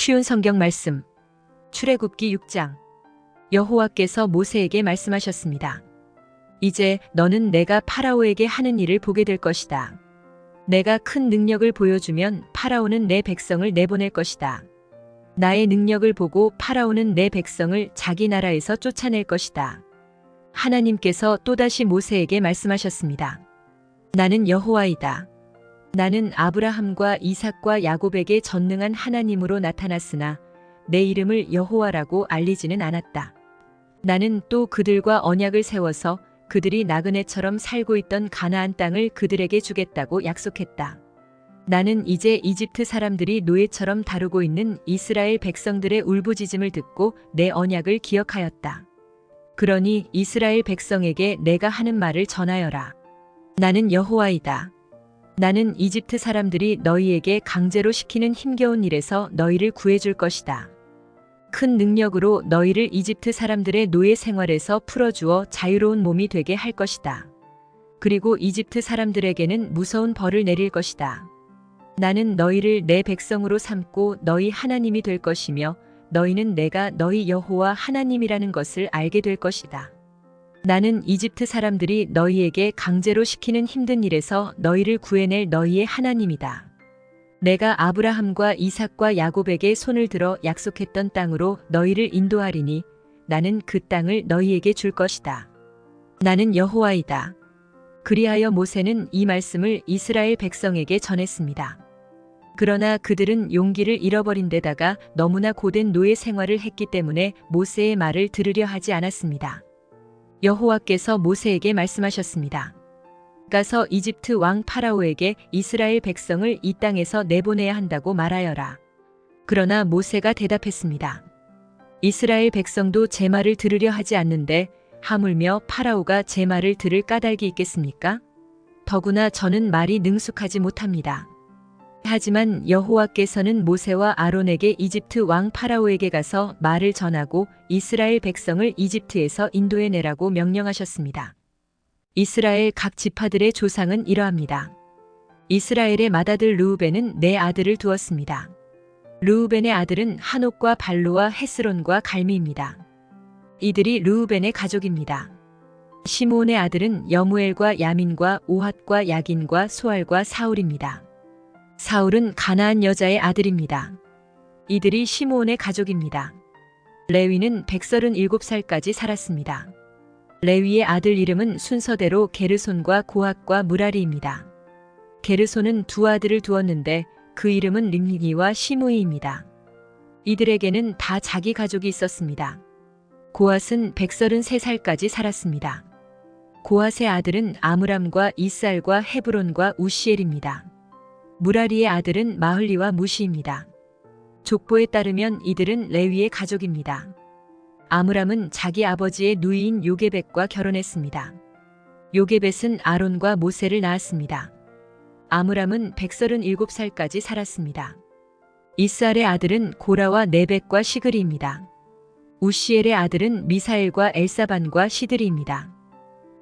쉬운 성경 말씀. 출애굽기 6장. 여호와께서 모세에게 말씀하셨습니다. 이제 너는 내가 파라오에게 하는 일을 보게 될 것이다. 내가 큰 능력을 보여주면 파라오는 내 백성을 내보낼 것이다. 나의 능력을 보고 파라오는 내 백성을 자기 나라에서 쫓아낼 것이다. 하나님께서 또다시 모세에게 말씀하셨습니다. 나는 여호와이다. 나는 아브라함과 이삭과 야곱에게 전능한 하나님으로 나타났으나 내 이름을 여호와라고 알리지는 않았다. 나는 또 그들과 언약을 세워서 그들이 나그네처럼 살고 있던 가나안 땅을 그들에게 주겠다고 약속했다. 나는 이제 이집트 사람들이 노예처럼 다루고 있는 이스라엘 백성들의 울부짖음을 듣고 내 언약을 기억하였다. 그러니 이스라엘 백성에게 내가 하는 말을 전하여라. 나는 여호와이다. 나는 이집트 사람들이 너희에게 강제로 시키는 힘겨운 일에서 너희를 구해줄 것이다. 큰 능력으로 너희를 이집트 사람들의 노예 생활에서 풀어주어 자유로운 몸이 되게 할 것이다. 그리고 이집트 사람들에게는 무서운 벌을 내릴 것이다. 나는 너희를 내 백성으로 삼고 너희 하나님이 될 것이며 너희는 내가 너희 여호와 하나님이라는 것을 알게 될 것이다. 나는 이집트 사람들이 너희에게 강제로 시키는 힘든 일에서 너희를 구해낼 너희의 하나님이다. 내가 아브라함과 이삭과 야곱에게 손을 들어 약속했던 땅으로 너희를 인도하리니 나는 그 땅을 너희에게 줄 것이다. 나는 여호와이다. 그리하여 모세는 이 말씀을 이스라엘 백성에게 전했습니다. 그러나 그들은 용기를 잃어버린 데다가 너무나 고된 노예 생활을 했기 때문에 모세의 말을 들으려 하지 않았습니다. 여호와께서 모세에게 말씀하셨습니다. 가서 이집트 왕 파라오에게 이스라엘 백성을 이 땅에서 내보내야 한다고 말하여라. 그러나 모세가 대답했습니다. 이스라엘 백성도 제 말을 들으려 하지 않는데 하물며 파라오가 제 말을 들을 까닭이 있겠습니까? 더구나 저는 말이 능숙하지 못합니다. 하지만 여호와께서는 모세와 아론에게 이집트 왕 파라오에게 가서 말을 전하고 이스라엘 백성을 이집트에서 인도해내라고 명령하셨습니다. 이스라엘 각 지파들의 조상은 이러합니다. 이스라엘의 맏아들 르우벤은 네 아들을 두었습니다. 르우벤의 아들은 하녹과 발루와 헤스론과 갈미입니다. 이들이 르우벤의 가족입니다. 시므온의 아들은 여무엘과 야민과 오핫과 야긴과 소알과 사울입니다. 사울은 가나안 여자의 아들입니다. 이들이 시므온의 가족입니다. 레위는 137살까지 살았습니다. 레위의 아들 이름은 순서대로 게르손과 고핫과 무라리입니다. 게르손은 두 아들을 두었는데 그 이름은 림니와 시므이입니다. 이들에게는 다 자기 가족이 있었습니다. 고핫은 133살까지 살았습니다. 고핫의 아들은 아므람과 이살과 헤브론과 우시엘입니다. 무라리의 아들은 마흘리와 무시입니다. 족보에 따르면 이들은 레위의 가족입니다. 아므람은 자기 아버지의 누이인 요게벳과 결혼했습니다. 요게벳은 아론과 모세를 낳았습니다. 아므람은 137살까지 살았습니다. 이스알의 아들은 고라와 네벡과 시그리입니다. 우시엘의 아들은 미사엘과 엘사반과 시드리입니다.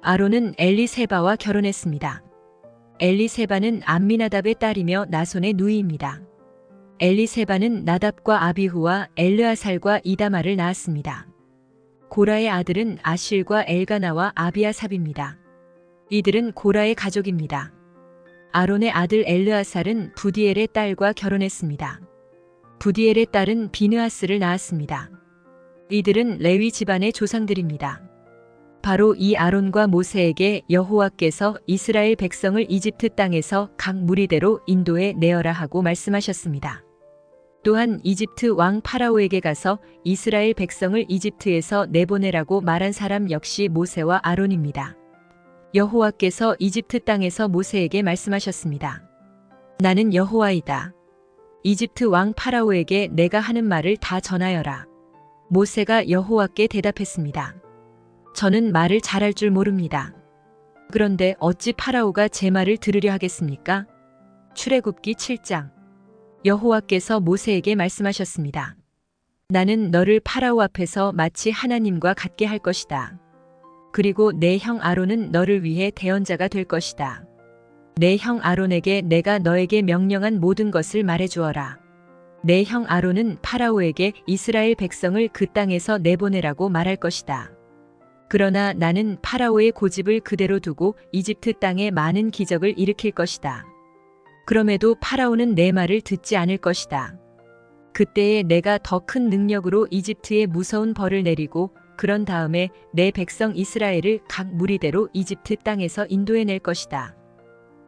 아론은 엘리세바와 결혼했습니다. 엘리세바는 암미나답의 딸이며 나손의 누이입니다. 엘리세바는 나답과 아비후와 엘르아살과 이다마를 낳았습니다. 고라의 아들은 아실과 엘가나와 아비아삽입니다. 이들은 고라의 가족입니다. 아론의 아들 엘르아살은 부디엘의 딸과 결혼했습니다. 부디엘의 딸은 비느하스를 낳았습니다. 이들은 레위 집안의 조상들입니다. 바로 이 아론과 모세에게 여호와께서 이스라엘 백성을 이집트 땅에서 각 무리대로 인도해 내어라 하고 말씀하셨습니다. 또한 이집트 왕 파라오에게 가서 이스라엘 백성을 이집트에서 내보내라고 말한 사람 역시 모세와 아론입니다. 여호와께서 이집트 땅에서 모세에게 말씀하셨습니다. 나는 여호와이다. 이집트 왕 파라오에게 내가 하는 말을 다 전하여라. 모세가 여호와께 대답했습니다. 저는 말을 잘할 줄 모릅니다. 그런데 어찌 파라오가 제 말을 들으려 하겠습니까? 출애굽기 7장. 여호와께서 모세에게 말씀하셨습니다. 나는 너를 파라오 앞에서 마치 하나님과 같게 할 것이다. 그리고 내 형 아론은 너를 위해 대언자가 될 것이다. 내 형 아론에게 내가 너에게 명령한 모든 것을 말해주어라. 내 형 아론은 파라오에게 이스라엘 백성을 그 땅에서 내보내라고 말할 것이다. 그러나 나는 파라오의 고집을 그대로 두고 이집트 땅에 많은 기적을 일으킬 것이다. 그럼에도 파라오는 내 말을 듣지 않을 것이다. 그때에 내가 더 큰 능력으로 이집트에 무서운 벌을 내리고 그런 다음에 내 백성 이스라엘을 각 무리대로 이집트 땅에서 인도해낼 것이다.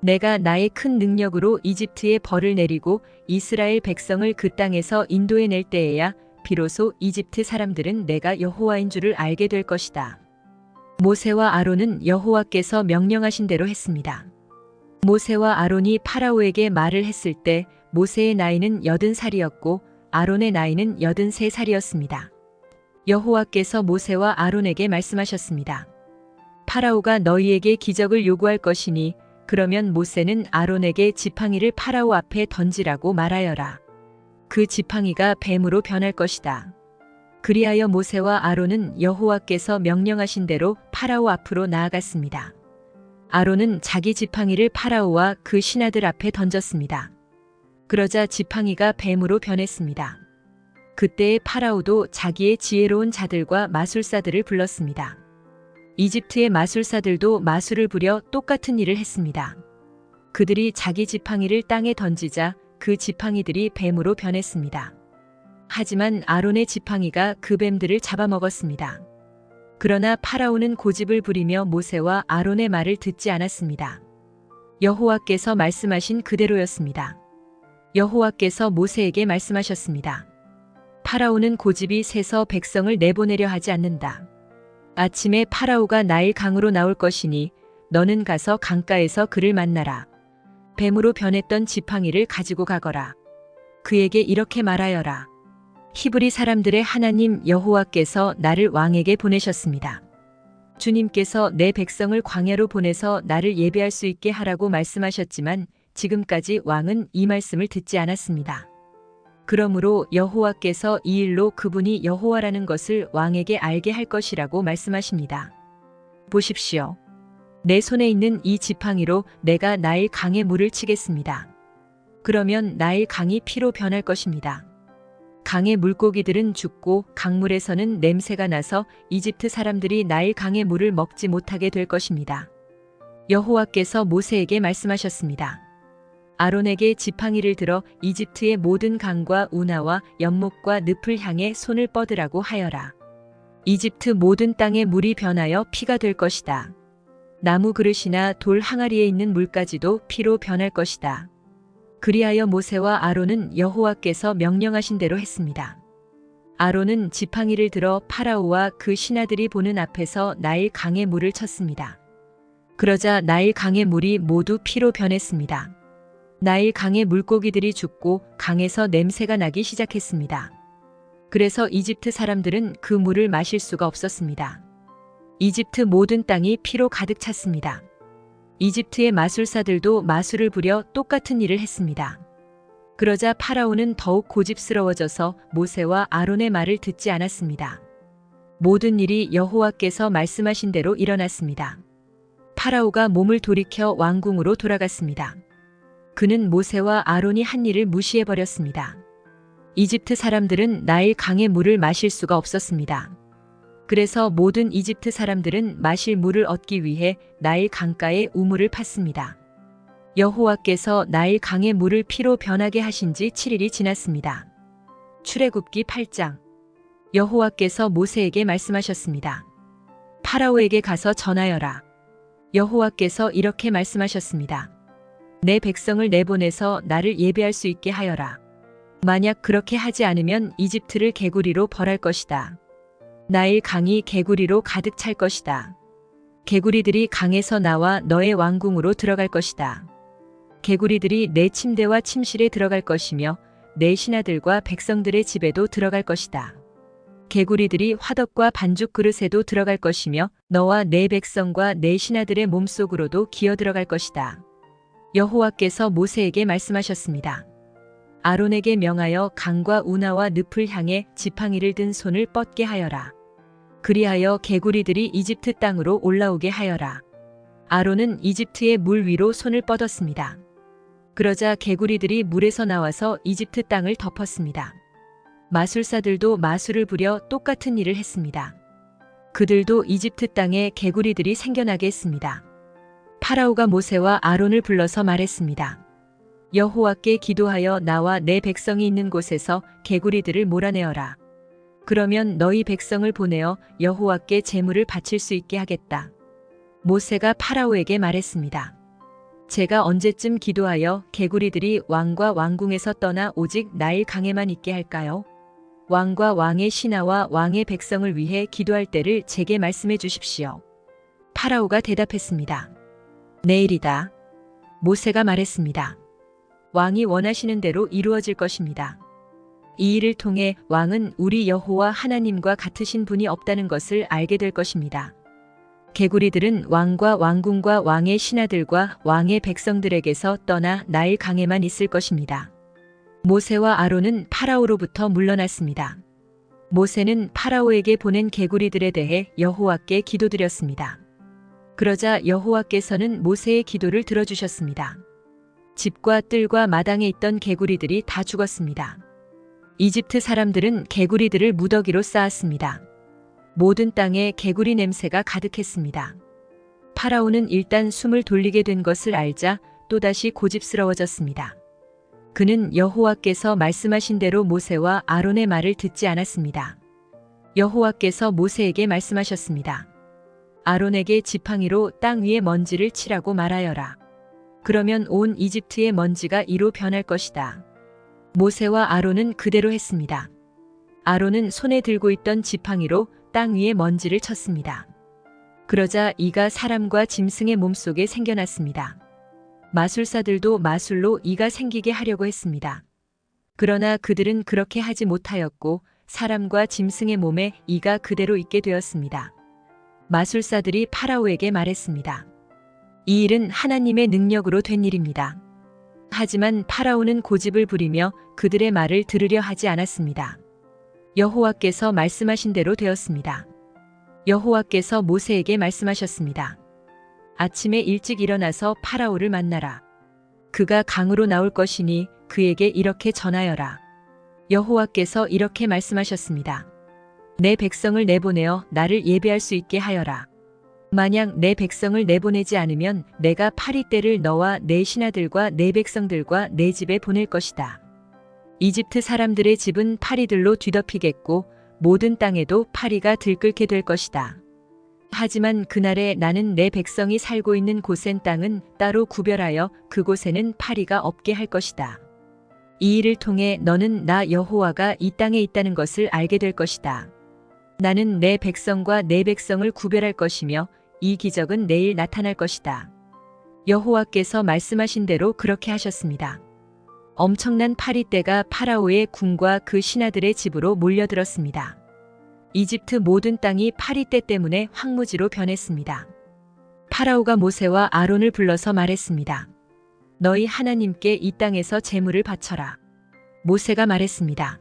내가 나의 큰 능력으로 이집트에 벌을 내리고 이스라엘 백성을 그 땅에서 인도해낼 때에야 비로소 이집트 사람들은 내가 여호와인 줄을 알게 될 것이다. 모세와 아론은 여호와께서 명령하신 대로 했습니다. 모세와 아론이 파라오에게 말을 했을 때 모세의 나이는 80살이었고 아론의 나이는 83살이었습니다. 여호와께서 모세와 아론에게 말씀하셨습니다. 파라오가 너희에게 기적을 요구할 것이니 그러면 모세는 아론에게 지팡이를 파라오 앞에 던지라고 말하여라. 그 지팡이가 뱀으로 변할 것이다. 그리하여 모세와 아론은 여호와께서 명령하신 대로 파라오 앞으로 나아갔습니다. 아론은 자기 지팡이를 파라오와 그 신하들 앞에 던졌습니다. 그러자 지팡이가 뱀으로 변했습니다. 그때의 파라오도 자기의 지혜로운 자들과 마술사들을 불렀습니다. 이집트의 마술사들도 마술을 부려 똑같은 일을 했습니다. 그들이 자기 지팡이를 땅에 던지자 그 지팡이들이 뱀으로 변했습니다. 하지만 아론의 지팡이가 그 뱀들을 잡아먹었습니다. 그러나 파라오는 고집을 부리며 모세와 아론의 말을 듣지 않았습니다. 여호와께서 말씀하신 그대로였습니다. 여호와께서 모세에게 말씀하셨습니다. 파라오는 고집이 세서 백성을 내보내려 하지 않는다. 아침에 파라오가 나일 강으로 나올 것이니 너는 가서 강가에서 그를 만나라. 뱀으로 변했던 지팡이를 가지고 가거라. 그에게 이렇게 말하여라. 히브리 사람들의 하나님 여호와께서 나를 왕에게 보내셨습니다. 주님께서 내 백성을 광야로 보내서 나를 예배할 수 있게 하라고 말씀하셨지만 지금까지 왕은 이 말씀을 듣지 않았습니다. 그러므로 여호와께서 이 일로 그분이 여호와라는 것을 왕에게 알게 할 것이라고 말씀하십니다. 보십시오. 내 손에 있는 이 지팡이로 내가 나일 강에 물을 치겠습니다. 그러면 나일 강이 피로 변할 것입니다. 강의 물고기들은 죽고 강물에서는 냄새가 나서 이집트 사람들이 나일 강의 물을 먹지 못하게 될 것입니다. 여호와께서 모세에게 말씀하셨습니다. 아론에게 지팡이를 들어 이집트의 모든 강과 운하와 연못과 늪을 향해 손을 뻗으라고 하여라. 이집트 모든 땅의 물이 변하여 피가 될 것이다. 나무 그릇이나 돌 항아리에 있는 물까지도 피로 변할 것이다. 그리하여 모세와 아론은 여호와께서 명령하신 대로 했습니다. 아론은 지팡이를 들어 파라오와 그 신하들이 보는 앞에서 나일 강의 물을 쳤습니다. 그러자 나일 강의 물이 모두 피로 변했습니다. 나일 강의 물고기들이 죽고 강에서 냄새가 나기 시작했습니다. 그래서 이집트 사람들은 그 물을 마실 수가 없었습니다. 이집트 모든 땅이 피로 가득 찼습니다. 이집트의 마술사들도 마술을 부려 똑같은 일을 했습니다. 그러자 파라오는 더욱 고집스러워져서 모세와 아론의 말을 듣지 않았습니다. 모든 일이 여호와께서 말씀하신 대로 일어났습니다. 파라오가 몸을 돌이켜 왕궁으로 돌아갔습니다. 그는 모세와 아론이 한 일을 무시해버렸습니다. 이집트 사람들은 나일 강의 물을 마실 수가 없었습니다. 그래서 모든 이집트 사람들은 마실 물을 얻기 위해 나일 강가에 우물을 팠습니다. 여호와께서 나일 강의 물을 피로 변하게 하신 지 7일이 지났습니다. 출애굽기 8장. 여호와께서 모세에게 말씀하셨습니다. 파라오에게 가서 전하여라. 여호와께서 이렇게 말씀하셨습니다. 내 백성을 내보내서 나를 예배할 수 있게 하여라. 만약 그렇게 하지 않으면 이집트를 개구리로 벌할 것이다. 나일 강이 개구리로 가득 찰 것이다. 개구리들이 강에서 나와 너의 왕궁으로 들어갈 것이다. 개구리들이 내 침대와 침실에 들어갈 것이며 내 신하들과 백성들의 집에도 들어갈 것이다. 개구리들이 화덕과 반죽 그릇에도 들어갈 것이며 너와 내 백성과 내 신하들의 몸속으로도 기어 들어갈 것이다. 여호와께서 모세에게 말씀하셨습니다. 아론에게 명하여 강과 운하와 늪을 향해 지팡이를 든 손을 뻗게 하여라. 그리하여 개구리들이 이집트 땅으로 올라오게 하여라. 아론은 이집트의 물 위로 손을 뻗었습니다. 그러자 개구리들이 물에서 나와서 이집트 땅을 덮었습니다. 마술사들도 마술을 부려 똑같은 일을 했습니다. 그들도 이집트 땅에 개구리들이 생겨나게 했습니다. 파라오가 모세와 아론을 불러서 말했습니다. 여호와께 기도하여 나와 내 백성이 있는 곳에서 개구리들을 몰아내어라. 그러면 너희 백성을 보내어 여호와께 제물을 바칠 수 있게 하겠다. 모세가 파라오에게 말했습니다. 제가 언제쯤 기도하여 개구리들이 왕과 왕궁에서 떠나 오직 나일 강에만 있게 할까요? 왕과 왕의 신하와 왕의 백성을 위해 기도할 때를 제게 말씀해 주십시오. 파라오가 대답했습니다. 내일이다. 모세가 말했습니다. 왕이 원하시는 대로 이루어질 것입니다. 이 일을 통해 왕은 우리 여호와 하나님과 같으신 분이 없다는 것을 알게 될 것입니다. 개구리들은 왕과 왕궁과 왕의 신하들과 왕의 백성들에게서 떠나 나일 강에만 있을 것입니다. 모세와 아론은 파라오로부터 물러났습니다. 모세는 파라오에게 보낸 개구리들에 대해 여호와께 기도드렸습니다. 그러자 여호와께서는 모세의 기도를 들어주셨습니다. 집과 뜰과 마당에 있던 개구리들이 다 죽었습니다. 이집트 사람들은 개구리들을 무더기로 쌓았습니다. 모든 땅에 개구리 냄새가 가득했습니다. 파라오는 일단 숨을 돌리게 된 것을 알자 또다시 고집스러워졌습니다. 그는 여호와께서 말씀하신 대로 모세와 아론의 말을 듣지 않았습니다. 여호와께서 모세에게 말씀하셨습니다. 아론에게 지팡이로 땅 위에 먼지를 치라고 말하여라. 그러면 온 이집트의 먼지가 이로 변할 것이다. 모세와 아론은 그대로 했습니다. 아론은 손에 들고 있던 지팡이로 땅 위에 먼지를 쳤습니다. 그러자 이가 사람과 짐승의 몸속에 생겨났습니다. 마술사들도 마술로 이가 생기게 하려고 했습니다. 그러나 그들은 그렇게 하지 못하였고 사람과 짐승의 몸에 이가 그대로 있게 되었습니다. 마술사들이 파라오에게 말했습니다. 이 일은 하나님의 능력으로 된 일입니다. 하지만 파라오는 고집을 부리며 그들의 말을 들으려 하지 않았습니다. 여호와께서 말씀하신 대로 되었습니다. 여호와께서 모세에게 말씀하셨습니다. 아침에 일찍 일어나서 파라오를 만나라. 그가 강으로 나올 것이니 그에게 이렇게 전하여라. 여호와께서 이렇게 말씀하셨습니다. 내 백성을 내보내어 나를 예배할 수 있게 하여라. 만약 내 백성을 내보내지 않으면 내가 파리떼를 너와 내 신하들과 내 백성들과 내 집에 보낼 것이다. 이집트 사람들의 집은 파리들로 뒤덮이겠고 모든 땅에도 파리가 들끓게 될 것이다. 하지만 그날에 나는 내 백성이 살고 있는 곳엔 땅은 따로 구별하여 그곳에는 파리가 없게 할 것이다. 이 일을 통해 너는 나 여호와가 이 땅에 있다는 것을 알게 될 것이다. 나는 내 백성과 내 백성을 구별할 것이며 이 기적은 내일 나타날 것이다. 여호와께서 말씀하신 대로 그렇게 하셨습니다. 엄청난 파리떼가 파라오의 궁과 그 신하들의 집으로 몰려들었습니다. 이집트 모든 땅이 파리떼 때문에 황무지로 변했습니다. 파라오가 모세와 아론을 불러서 말했습니다. 너희 하나님께 이 땅에서 제물을 바쳐라. 모세가 말했습니다.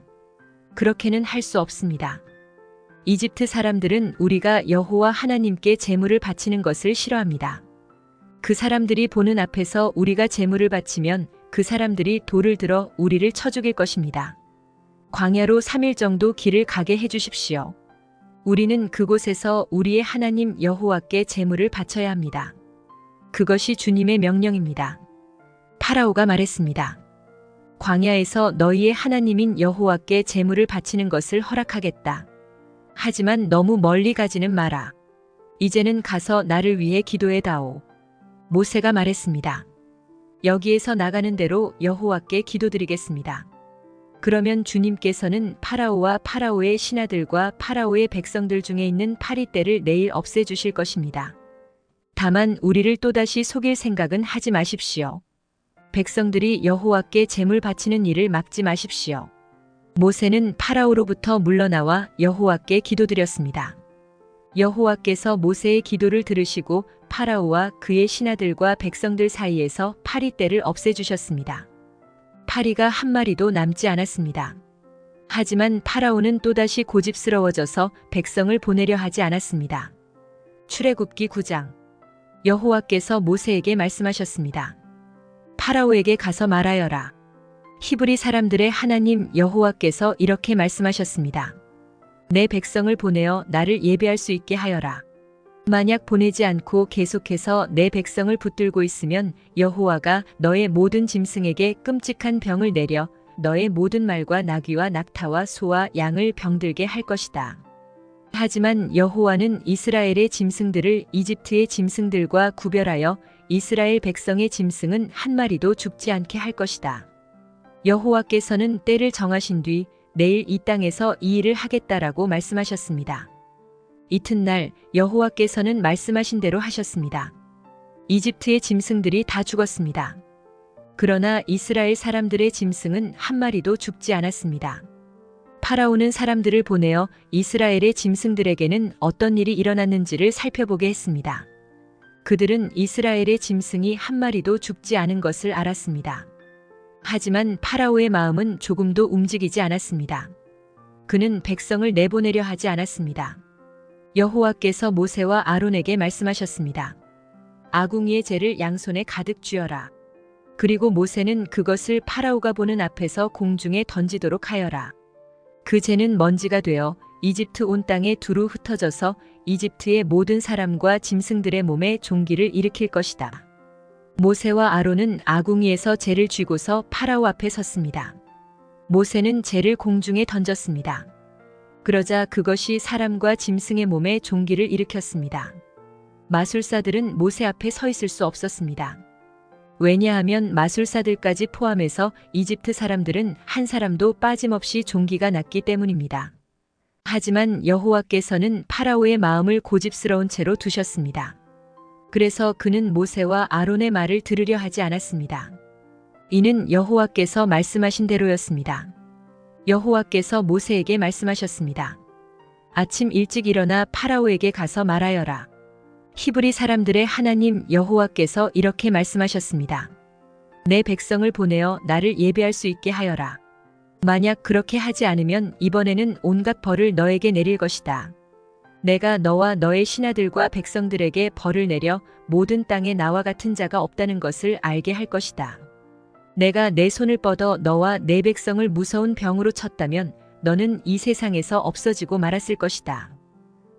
그렇게는 할 수 없습니다. 이집트 사람들은 우리가 여호와 하나님께 제물을 바치는 것을 싫어합니다. 그 사람들이 보는 앞에서 우리가 제물을 바치면 그 사람들이 돌을 들어 우리를 쳐 죽일 것입니다. 광야로 3일 정도 길을 가게 해주십시오. 우리는 그곳에서 우리의 하나님 여호와께 제물을 바쳐야 합니다. 그것이 주님의 명령입니다. 파라오가 말했습니다. 광야에서 너희의 하나님인 여호와께 제물을 바치는 것을 허락하겠다. 하지만 너무 멀리 가지는 마라. 이제는 가서 나를 위해 기도해다오. 모세가 말했습니다. 여기에서 나가는 대로 여호와께 기도드리겠습니다. 그러면 주님께서는 파라오와 파라오의 신하들과 파라오의 백성들 중에 있는 파리떼를 내일 없애주실 것입니다. 다만 우리를 또다시 속일 생각은 하지 마십시오. 백성들이 여호와께 제물 바치는 일을 막지 마십시오. 모세는 파라오로부터 물러나와 여호와께 기도드렸습니다. 여호와께서 모세의 기도를 들으시고 파라오와 그의 신하들과 백성들 사이에서 파리떼를 없애주셨습니다. 파리가 한 마리도 남지 않았습니다. 하지만 파라오는 또다시 고집스러워져서 백성을 보내려 하지 않았습니다. 출애굽기 9장. 여호와께서 모세에게 말씀하셨습니다. 파라오에게 가서 말하여라. 히브리 사람들의 하나님 여호와께서 이렇게 말씀하셨습니다. 내 백성을 보내어 나를 예배할 수 있게 하여라. 만약 보내지 않고 계속해서 내 백성을 붙들고 있으면 여호와가 너의 모든 짐승에게 끔찍한 병을 내려 너의 모든 말과 나귀와 낙타와 소와 양을 병들게 할 것이다. 하지만 여호와는 이스라엘의 짐승들을 이집트의 짐승들과 구별하여 이스라엘 백성의 짐승은 한 마리도 죽지 않게 할 것이다. 여호와께서는 때를 정하신 뒤 내일 이 땅에서 이 일을 하겠다라고 말씀하셨습니다. 이튿날 여호와께서는 말씀하신 대로 하셨습니다. 이집트의 짐승들이 다 죽었습니다. 그러나 이스라엘 사람들의 짐승은 한 마리도 죽지 않았습니다. 파라오는 사람들을 보내어 이스라엘의 짐승들에게는 어떤 일이 일어났는지를 살펴보게 했습니다. 그들은 이스라엘의 짐승이 한 마리도 죽지 않은 것을 알았습니다. 하지만 파라오의 마음은 조금도 움직이지 않았습니다. 그는 백성을 내보내려 하지 않았습니다. 여호와께서 모세와 아론에게 말씀하셨습니다. 아궁이의 재를 양손에 가득 쥐어라. 그리고 모세는 그것을 파라오가 보는 앞에서 공중에 던지도록 하여라. 그 재는 먼지가 되어 이집트 온 땅에 두루 흩어져서 이집트의 모든 사람과 짐승들의 몸에 종기를 일으킬 것이다. 모세와 아론은 아궁이에서 재를 쥐고서 파라오 앞에 섰습니다. 모세는 재를 공중에 던졌습니다. 그러자 그것이 사람과 짐승의 몸에 종기를 일으켰습니다. 마술사들은 모세 앞에 서 있을 수 없었습니다. 왜냐하면 마술사들까지 포함해서 이집트 사람들은 한 사람도 빠짐없이 종기가 났기 때문입니다. 하지만 여호와께서는 파라오의 마음을 고집스러운 채로 두셨습니다. 그래서 그는 모세와 아론의 말을 들으려 하지 않았습니다. 이는 여호와께서 말씀하신 대로였습니다. 여호와께서 모세에게 말씀하셨습니다. 아침 일찍 일어나 파라오에게 가서 말하여라. 히브리 사람들의 하나님 여호와께서 이렇게 말씀하셨습니다. 내 백성을 보내어 나를 예배할 수 있게 하여라. 만약 그렇게 하지 않으면 이번에는 온갖 벌을 너에게 내릴 것이다. 내가 너와 너의 신하들과 백성들에게 벌을 내려 모든 땅에 나와 같은 자가 없다는 것을 알게 할 것이다. 내가 내 손을 뻗어 너와 내 백성을 무서운 병으로 쳤다면 너는 이 세상에서 없어지고 말았을 것이다.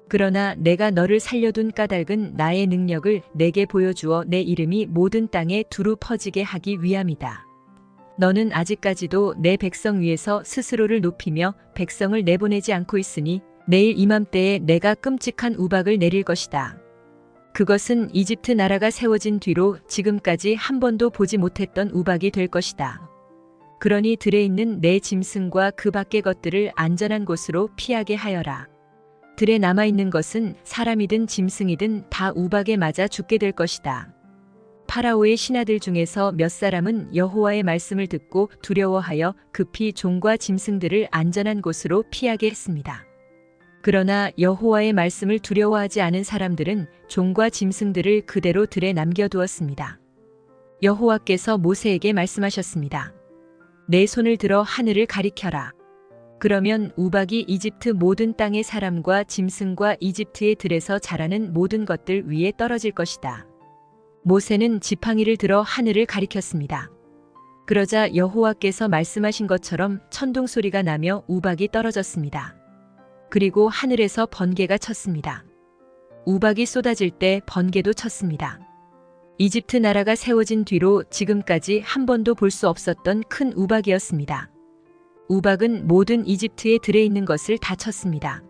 그러나 내가 너를 살려둔 까닭은 나의 능력을 내게 보여주어 내 이름이 모든 땅에 두루 퍼지게 하기 위함이다. 너는 아직까지도 내 백성 위에서 스스로를 높이며 백성을 내보내지 않고 있으니 내일 이맘때에 내가 끔찍한 우박을 내릴 것이다. 그것은 이집트 나라가 세워진 뒤로 지금까지 한 번도 보지 못했던 우박이 될 것이다. 그러니 들에 있는 내 짐승과 그 밖의 것들을 안전한 곳으로 피하게 하여라. 들에 남아있는 것은 사람이든 짐승이든 다 우박에 맞아 죽게 될 것이다. 파라오의 신하들 중에서 몇 사람은 여호와의 말씀을 듣고 두려워하여 급히 종과 짐승들을 안전한 곳으로 피하게 했습니다. 그러나 여호와의 말씀을 두려워하지 않은 사람들은 종과 짐승들을 그대로 들에 남겨두었습니다. 여호와께서 모세에게 말씀하셨습니다. 내 손을 들어 하늘을 가리켜라. 그러면 우박이 이집트 모든 땅의 사람과 짐승과 이집트의 들에서 자라는 모든 것들 위에 떨어질 것이다. 모세는 지팡이를 들어 하늘을 가리켰습니다. 그러자 여호와께서 말씀하신 것처럼 천둥 소리가 나며 우박이 떨어졌습니다. 그리고 하늘에서 번개가 쳤습니다. 우박이 쏟아질 때 번개도 쳤습니다. 이집트 나라가 세워진 뒤로 지금까지 한 번도 볼 수 없었던 큰 우박이었습니다. 우박은 모든 이집트의 들에 있는 것을 다 쳤습니다.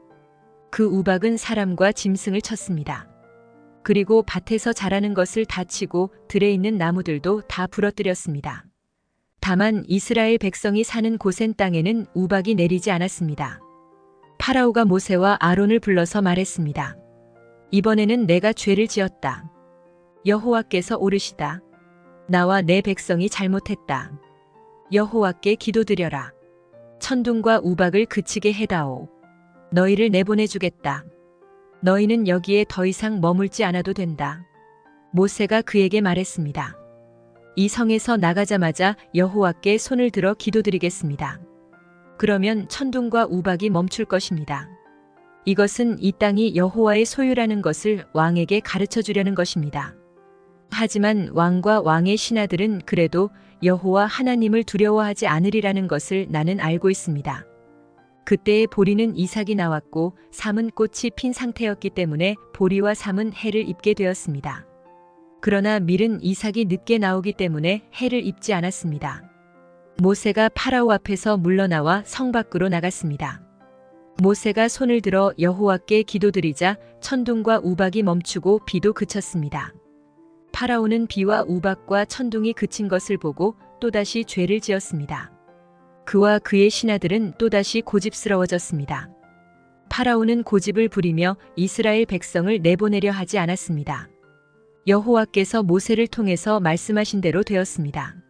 그 우박은 사람과 짐승을 쳤습니다. 그리고 밭에서 자라는 것을 다 치고 들에 있는 나무들도 다 부러뜨렸습니다. 다만 이스라엘 백성이 사는 고센 땅에는 우박이 내리지 않았습니다. 파라오가 모세와 아론을 불러서 말했습니다. 이번에는 내가 죄를 지었다. 여호와께서 오르시다. 나와 내 백성이 잘못했다. 여호와께 기도드려라. 천둥과 우박을 그치게 해다오. 너희를 내보내주겠다. 너희는 여기에 더 이상 머물지 않아도 된다. 모세가 그에게 말했습니다. 이 성에서 나가자마자 여호와께 손을 들어 기도드리겠습니다. 그러면 천둥과 우박이 멈출 것입니다. 이것은 이 땅이 여호와의 소유라는 것을 왕에게 가르쳐 주려는 것입니다. 하지만 왕과 왕의 신하들은 그래도 여호와 하나님을 두려워하지 않으리라는 것을 나는 알고 있습니다. 그때의 보리는 이삭이 나왔고 삼은 꽃이 핀 상태였기 때문에 보리와 삼은 해를 입게 되었습니다. 그러나 밀은 이삭이 늦게 나오기 때문에 해를 입지 않았습니다. 모세가 파라오 앞에서 물러나와 성 밖으로 나갔습니다. 모세가 손을 들어 여호와께 기도드리자 천둥과 우박이 멈추고 비도 그쳤습니다. 파라오는 비와 우박과 천둥이 그친 것을 보고 또다시 죄를 지었습니다. 그와 그의 신하들은 또다시 고집스러워졌습니다. 파라오는 고집을 부리며 이스라엘 백성을 내보내려 하지 않았습니다. 여호와께서 모세를 통해서 말씀하신 대로 되었습니다.